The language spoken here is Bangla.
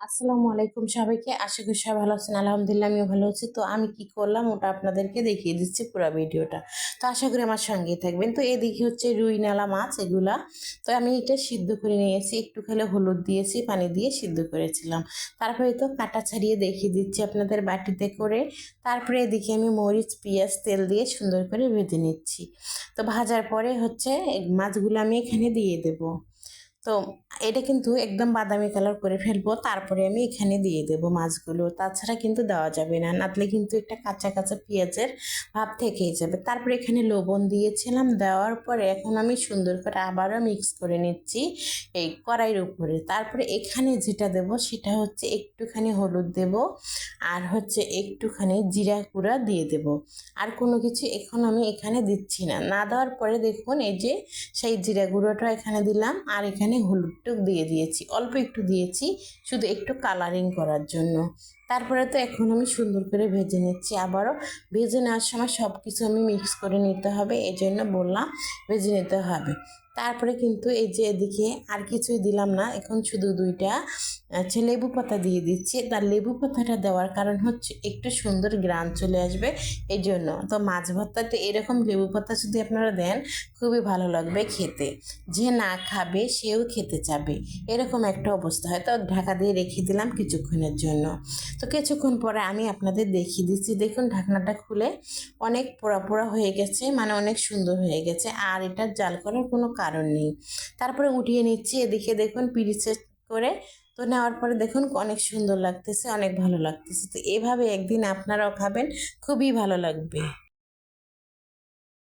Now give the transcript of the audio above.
আসসালামু আলাইকুম সবাইকে। আশা করি সবাই ভালো আছেন। আলহামদুলিল্লাহ আমিও ভালো আছি। তো আমি কি করলাম ওটা আপনাদেরকে দেখিয়ে দিচ্ছি পুরো ভিডিওটা। তো আশা করি আমার সঙ্গেই থাকবেন। তো এদিকে হচ্ছে রুই নালা মাছ এগুলা। তো আমি এটা সিদ্ধ করে নিয়েছি, একটু খেলে হলুদ দিয়েছি, পানি দিয়ে সিদ্ধ করেছিলাম। তারপরে তো কাটা ছাড়িয়ে দেখিয়ে দিচ্ছি আপনাদের বাটিতে করে। তারপরে এদিকে আমি মরিচ, পেঁয়াজ, তেল দিয়ে সুন্দর করে ভেজে নিচ্ছি। তো ভাজার পরে হচ্ছে মাছগুলো আমি এখানে দিয়ে দেবো। তো এটা কিন্তু একদম বাদামি কালার করে ফেলবো, তারপরে আমি এখানে দিয়ে দেব মাছগুলো। তাছাড়া কিন্তু দেওয়া যাবে না, নাতলে কিন্তু একটা কাঁচা কাঁচা পেঁয়াজের ভাব থেকেই যাবে। তারপরে এখানে লবণ দিয়েছিলাম, দেওয়ার পরে এখন আমি সুন্দর করে আবারও মিক্স করে নিচ্ছি এই কড়াইয়ের উপরে। তারপরে এখানে যেটা দেব সেটা হচ্ছে একটুখানি হলুদ দেব, আর হচ্ছে একটুখানি জিরা গুঁড়া দিয়ে দেব। আর কোনো কিছু এখন আমি এখানে দিচ্ছি না। না দেওয়ার পরে দেখুন এই যে সেই জিরা গুঁড়োটা এখানে দিলাম, আর এখানে হলুদটুকু দিয়ে দিয়েছি, অল্প একটু দিয়েছি, শুধু একটু কালারিং করার জন্য। তারপরে তো এখন আমি সুন্দর করে ভেজে নিচ্ছি। আবারও ভেজে নেওয়ার সময় সব কিছু আমি মিক্স করে নিতে হবে, এই জন্য বললাম ভেজে নিতে হবে। তারপরে কিন্তু এই যে এদিকে আর কিছুই দিলাম না, এখন শুধু দুইটা লেবু পাতা দিয়ে দিচ্ছি। তার লেবু পাতাটা দেওয়ার কারণ হচ্ছে একটু সুন্দর গ্রান চলে আসবে, এই জন্য। তো মাছ ভর্তাতে এরকম লেবু পাতা যদি আপনারা দেন খুবই ভালো লাগবে খেতে, যে না খাবে সেও খেতে চাবে, এরকম একটা অবস্থা হয়। তো ঢাকা দিয়ে রেখে দিলাম কিছুক্ষণের জন্য। তো কিছুক্ষণ পরে আমি আপনাদের দেখিয়ে দিচ্ছি, দেখুন ঢাকনাটা খুলে অনেক পোড়া পোড়া হয়ে গেছে, মানে অনেক সুন্দর হয়ে গেছে, আর এটা জাল করার কোনো কারণ নেই। তারপরে উঠিয়ে নিচ্ছি, এদিকে দেখুন পিরিচে করে। তো নেওয়ার পরে দেখুন অনেক সুন্দর লাগতেছে, অনেক ভালো লাগতেছে। তো এভাবে একদিন আপনারাও খাবেন, খুবই ভালো লাগবে।